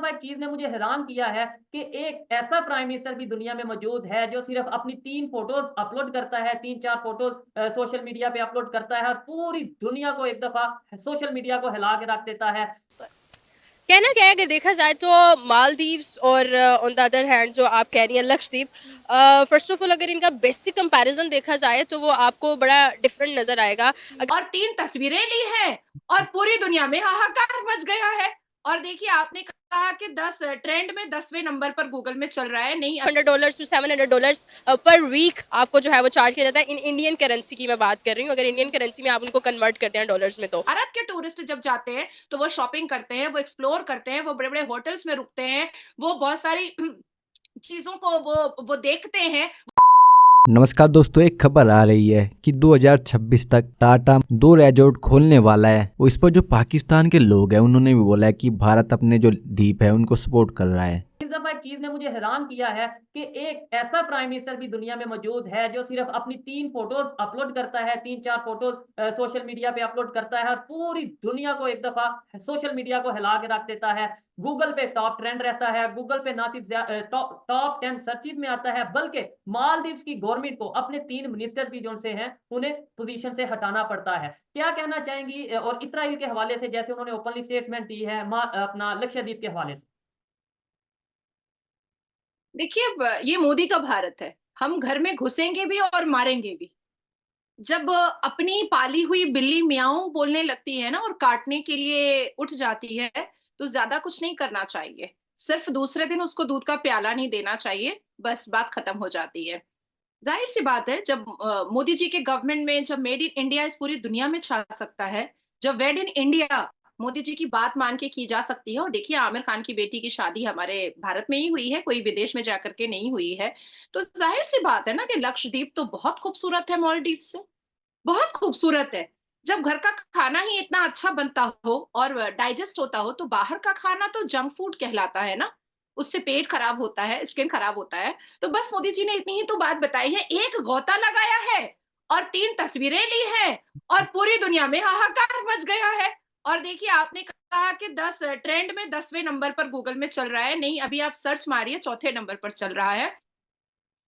दफ़ा एक चीज़ ने मुझे हैरान किया है कि एक ऐसा प्राइम मिनिस्टर भी दुनिया में मौजूद है जो सिर्फ़ अपनी 3 फ़ोटोज़ अपलोड करता है, 3-4 फ़ोटोज़ सोशल मीडिया पे अपलोड करता है और पूरी दुनिया को एक दफ़ा सोशल मीडिया को हिला के रख देता है। कहना क्या है कि देखा जाए तो मालदीव्स और ऑन द अदर हैंड जो आप कह रही हैं लक्षद्वीप, फर्स्ट ऑफ ऑल अगर इनका बेसिक कंपैरिजन देखा जाए तो वो आपको बड़ा डिफरेंट नजर आएगा। और 3 तस्वीरें ली हैं और पूरी दुनिया में हाहाकार मच गया है। और देखिए आपने कहा कि 10 ट्रेंड में 10वें नंबर पर गूगल में चल रहा है। नहीं, $100 टू $700 पर वीक आपको जो है वो चार्ज किया जाता है। इन इंडियन करेंसी की मैं बात कर रही हूँ, अगर इंडियन करेंसी में आप उनको कन्वर्ट करते हैं डॉलर्स में तो भारत के टूरिस्ट जब जाते हैं तो वो शॉपिंग करते हैं, वो एक्सप्लोर करते हैं, वो बड़े-बड़े होटल्स में रुकते हैं, वो बहुत सारी चीज़ों को वो देखते हैं। नमस्कार दोस्तों, एक खबर आ रही है कि 2026 तक टाटा 2 रिजॉर्ट खोलने वाला है और इस पर जो पाकिस्तान के लोग हैं उन्होंने भी बोला है कि भारत अपने जो द्वीप है उनको सपोर्ट कर रहा है। इस दफ़ा एक चीज़ ने मुझे हैरान किया है कि एक ऐसा प्राइम मिनिस्टर भी दुनिया में मौजूद है जो सिर्फ़ अपनी 3 फ़ोटोज़ अपलोड करता है, 3-4 फ़ोटोज़ सोशल मीडिया पे अपलोड करता है और पूरी दुनिया को एक दफ़ा सोशल मीडिया को हिला के रख देता है। गूगल पे टॉप ट्रेंड रहता है, गूगल पे ना सिर्फ़ टॉप 10 सर्चेज़ में आता है बल्कि मालदीव्स की गवर्नमेंट को अपने 3 मिनिस्टर भी जो उनसे हैं, उन्हें पोज़ीशन से हटाना पड़ता है। क्या कहना चाहेंगी और इज़राइल के हवाले से जैसे उन्होंने ओपनली स्टेटमेंट दी है अपना लक्षद्वीप के हवाले से? देखिए ये मोदी का भारत है। हम घर में घुसेंगे भी और मारेंगे भी। जब अपनी पाली हुई बिल्ली म्याऊं बोलने लगती है ना और काटने के लिए उठ जाती है, तो ज्यादा कुछ नहीं करना चाहिए। सिर्फ दूसरे दिन उसको दूध का प्याला नहीं देना चाहिए, बस बात खत्म हो जाती है। जाहिर सी बात है, जब मोदी जी के गवर्नमेंट में जब मेड इन इंडिया इस पूरी दुनिया में छा सकता है, जब वेड इन इंडिया मोदी जी की बात मान के की जा सकती है। और देखिए आमिर खान की बेटी की शादी हमारे भारत में ही हुई है, कोई विदेश में जाकर के नहीं हुई है। तो जाहिर सी बात है ना कि लक्षद्वीप तो बहुत खूबसूरत है मालदीव से, बहुत खूबसूरत है। जब घर का खाना ही इतना अच्छा बनता हो और डाइजेस्ट होता हो, तो बाहर का खाना तो जंक फूड कहलाता है ना। उससे पेट खराब होता है, स्किन खराब होता है। तो बस मोदी जी ने इतनी ही तो बात बताई है, एक गोता लगाया है और 3 तस्वीरें ली हैं और पूरी दुनिया में हाहाकार मच गया है। और देखिए आपने कहा कि 10 ट्रेंड में 10वें नंबर पर गूगल में चल रहा है। नहीं, अभी आप सर्च मारिए, चौथे नंबर पर चल रहा है।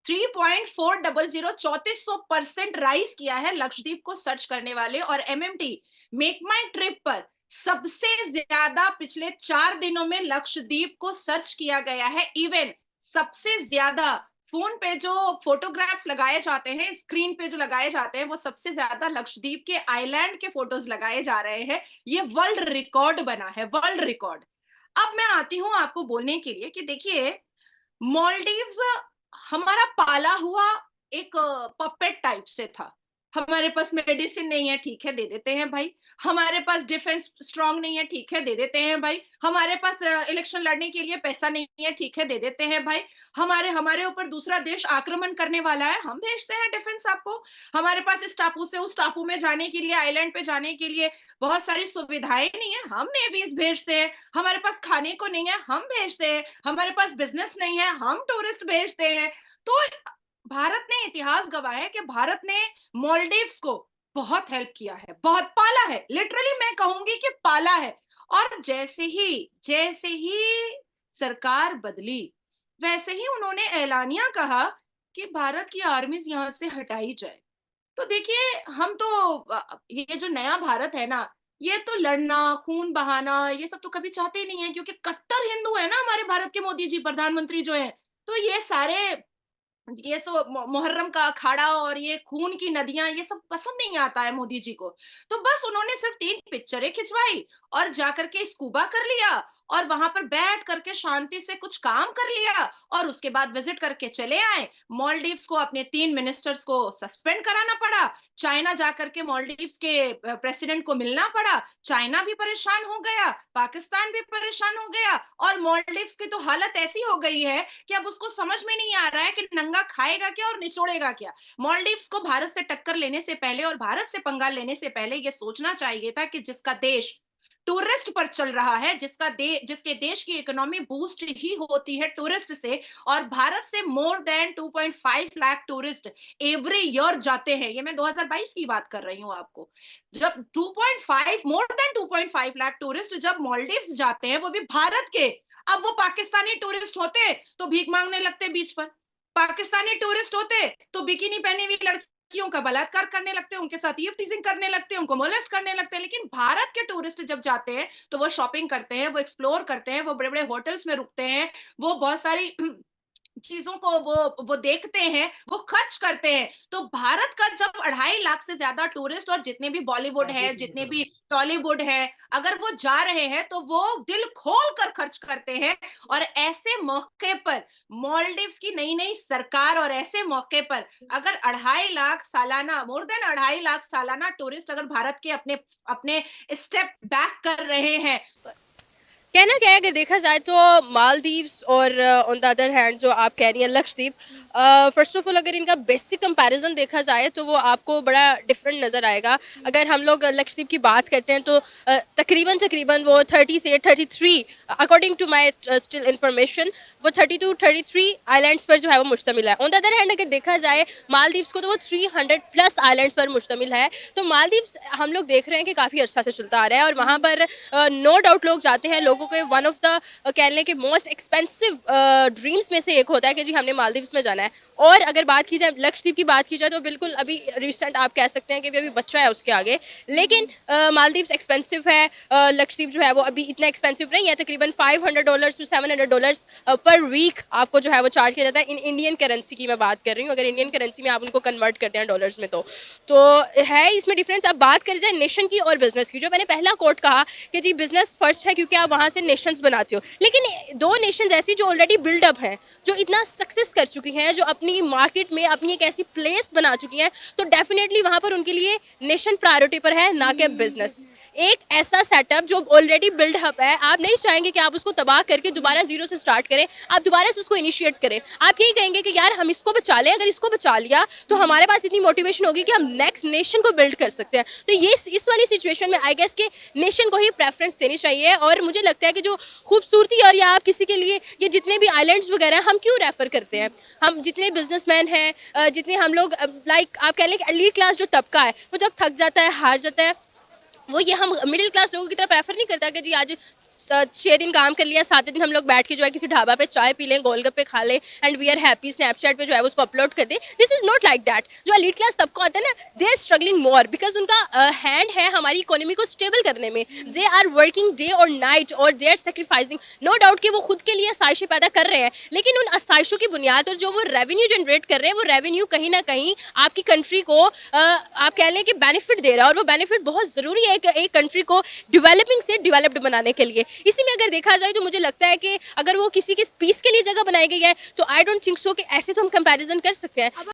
3.400 3400% राइज किया है लक्षद्वीप को सर्च करने वाले। और एमएमटी मेक माई ट्रिप पर सबसे ज्यादा पिछले 4 दिनों में लक्षद्वीप को सर्च किया गया है। इवन सबसे ज्यादा फोन पे जो फोटोग्राफ्स लगाए जाते हैं, स्क्रीन पे जो लगाए जाते हैं, वो सबसे ज्यादा लक्षद्वीप के आइलैंड के फोटोज लगाए जा रहे हैं। ये वर्ल्ड रिकॉर्ड बना है, वर्ल्ड रिकॉर्ड। अब मैं आती हूं आपको बोलने के लिए कि देखिए मॉलडीव्स हमारा पाला हुआ एक पपेट टाइप से था। हमारे पास मेडिसिन नहीं है, ठीक है दे देते हैं भाई। हमारे पास डिफेंस स्ट्रांग नहीं है, ठीक है दे देते हैं भाई। हमारे पास इलेक्शन लड़ने के लिए पैसा नहीं है, ठीक है दे देते हैं भाई। हमारे हमारे ऊपर दूसरा देश आक्रमण करने वाला है, हम भेजते हैं डिफेंस आपको। हमारे पास इस टापू से उस टापू में जाने के लिए, आइलैंड पे जाने के लिए बहुत सारी सुविधाएं नहीं है, हम नेवीज भेजते हैं। हमारे पास खाने को नहीं है, हम भेजते हैं। हमारे पास बिजनेस नहीं है, हम टूरिस्ट भेजते हैं। तो भारत ने इतिहास गवाह है कि भारत ने मालदीव्स को बहुत हेल्प किया है, बहुत पाला है। लिटरली मैं कहूंगी कि पाला है। और जैसे ही सरकार बदली, वैसे ही उन्होंने ऐलानिया कहा कि भारत की आर्मीज यहां से हटाई जाए। तो देखिए हम तो ये जो नया भारत है ना, ये तो लड़ना, खून बहाना, ये सब तो कभी चाहते ही नहीं है, क्योंकि कट्टर हिंदू है ना हमारे भारत के मोदी जी, प्रधानमंत्री जो है। तो ये सारे, ये सो मुहर्रम का अखाड़ा और ये खून की नदियां, ये सब पसंद नहीं आता है मोदी जी को। तो बस उन्होंने सिर्फ 3 पिक्चरें खिंचवाई और जाकर के स्कूबा कर लिया और वहां पर बैठ करके शांति से कुछ काम कर लिया और उसके बाद विजिट करके चले आए। मॉलडीव्स को अपने 3 मिनिस्टर्स को सस्पेंड कराना पड़ा। चाइना जाकर के मॉलडीव्स के प्रेसिडेंट को मिलना पड़ा। चाइना भी परेशान हो गया, पाकिस्तान भी परेशान हो गया और मॉलडीव्स की तो हालत ऐसी हो गई है कि अब उसको समझ में नहीं आ रहा है कि नंगा खाएगा क्या और निचोड़ेगा क्या। मालदीव्स को भारत से टक्कर लेने से पहले और भारत से पंगा लेने से पहले ये सोचना चाहिए था कि जिसका देश टूरिस्ट पर चल रहा है, जिसके देश की इकोनॉमी बूस्ट ही होती है टूरिस्ट से, और भारत से more than 2.5 lakh tourist every year जाते हैं। ये मैं 2022 की बात कर रही हूँ आपको। जब 2.5 मोर देन 2.5 लाख टूरिस्ट जब मालदीव्स जाते हैं, वो भी भारत के, अब वो पाकिस्तानी टूरिस्ट होते तो भीख मांगने लगते बीच पर, पाकिस्तानी टूरिस्ट होते तो बिकिनी पहनी हुई लड़कियों का बलात्कार करने लगते, उनके साथ ईव टीजिंग करने लगते, उनको मोलेस्ट करने लगते। लेकिन भारत के टूरिस्ट जब जाते हैं तो वो शॉपिंग करते हैं, वो एक्सप्लोर करते हैं, वो बड़े बड़े होटल्स में रुकते हैं, वो बहुत सारी चीजों को वो देखते हैं, वो खर्च करते हैं। तो भारत का जब 2.5 लाख से ज्यादा टूरिस्ट और जितने भी बॉलीवुड है, जितने भी टॉलीवुड है, अगर वो जा रहे हैं तो वो दिल खोल कर खर्च करते हैं। और ऐसे मौके पर मालदीव्स की नई नई सरकार, और ऐसे मौके पर अगर 2.5 लाख सालाना, मोर देन 2.5 लाख सालाना टूरिस्ट अगर भारत के अपने अपने स्टेप बैक कर रहे हैं, कहना क्या है अगर देखा जाए तो मालदीव्स और ऑन द अदर हैंड जो आप कह रही हैं लक्षद्वीप, फर्स्ट ऑफ ऑल अगर इनका बेसिक कंपैरिजन देखा जाए तो वो आपको बड़ा डिफरेंट नज़र आएगा। अगर हम लोग लक्षद्वीप की बात करते हैं तो तकरीबन वो 30 से 33 according to my still information वो 30 to 33 आइलैंड्स पर जो है वो मुश्तमिल है। ऑन द अदर हैंड अगर देखा जाए मालदीव्स को तो वो 300+ आइलैंड्स पर मुश्तमिल है। तो मालदीव्स हम लोग देख रहे हैं कि काफ़ी अर्सा से चलता आ रहा है और वहाँ पर नो डाउट लोग जाते हैं। लोगों के वन ऑफ द कह लें कि मोस्ट एक्सपेंसिव ड्रीम्स में से एक होता है कि जी हमने मालदीव्स में जाना है। और अगर बात की जाए लक्षद्वीप की बात की जाए तो बिल्कुल अभी रिसेंट आप कह सकते हैं कि अभी बच्चा है उसके आगे, लेकिन मालदीव्स एक्सपेंसिव है। लक्षद्वीप जो है वो अभी इतना एक्सपेंसिव नहीं है, तकरीबन $500 to $700 पर वीक आपको जो है वो चार्ज किया जाता है। इन इंडियन करेंसी की मैं बात कर रही हूँ, अगर इंडियन करेंसी में आप उनको कन्वर्ट करते हैं डॉलर्स में तो है इसमें डिफरेंस। अब बात करी जाए नेशन की और बिजनेस की, जो मैंने पहला कोट कहा कि जी बिजनेस फर्स्ट है क्योंकि आप वहाँ से नेशंस बनाते हो, लेकिन दो नेशंस ऐसी जो ऑलरेडी बिल्डअप हैं, जो इतना सक्सेस कर चुकी हैं, जो अपनी मार्केट में अपनी एक ऐसी प्लेस बना चुकी हैं, तो डेफिनेटली वहाँ पर उनके लिए नेशन प्रायोरिटी पर है, ना कि बिजनेस। एक ऐसा सेटअप जो ऑलरेडी बिल्डअप है, आप नहीं चाहेंगे कि आप उसको तबाह करके दोबारा जीरो से स्टार्ट करें, आप दोबारा से उसको इनिशिएट करें। आप यही कहेंगे कि यार हम इसको बचा लें, अगर इसको बचा लिया तो हमारे पास इतनी मोटिवेशन होगी कि हम नेक्स्ट नेशन को बिल्ड कर सकते हैं। तो ये इस वाली सिचुएशन में आई गेस के नेशन को ही प्रेफरेंस देनी चाहिए। और मुझे लगता है कि जो खूबसूरती और या आप किसी के लिए ये जितने भी आइलैंड्स वगैरह हम क्यों रेफर करते हैं, हम जितने बिजनेसमैन हैं, जितने हम लोग लाइक आप कह लें कि एलीट क्लास जो तबका है वो जब थक जाता है, हार जाता है, वो ये हम मिडिल क्लास लोगों की तरह प्रेफर नहीं करता कि जी आज 6 दिन काम कर लिया, 7 दिन हम लोग बैठ के जो है किसी ढाबा पे चाय पी लें, गोलगप्पे खा लें and we are happy, Snapchat पे जो है उसको अपलोड कर दें। This is not like that. जो एलीट क्लास तबका होता है ना, they are struggling more because उनका हैंड है हमारी इकोनॉमी को स्टेबल करने में। दे आर वर्किंग डे और नाइट और they are sacrificing. No doubt कि वो खुद के लिए आसाइशें पैदा कर रहे हैं, लेकिन उन आसाइशों की बुनियाद पर जो वो रेवेन्यू जनरेट कर रहे हैं, वो रेवेन्यू कहीं ना कहीं आपकी कंट्री को आप कह लें कि बेनिफिट दे रहा है। और वो बेनिफिट बहुत ज़रूरी है एक कंट्री को डेवलपिंग से डेवलप्ड बनाने के लिए। इसी में अगर देखा जाए तो मुझे लगता है कि अगर वो किसी के पीस के लिए जगह बनाई गई है तो आई डोंट थिंक सो कि ऐसे तो हम कंपैरिजन कर सकते हैं।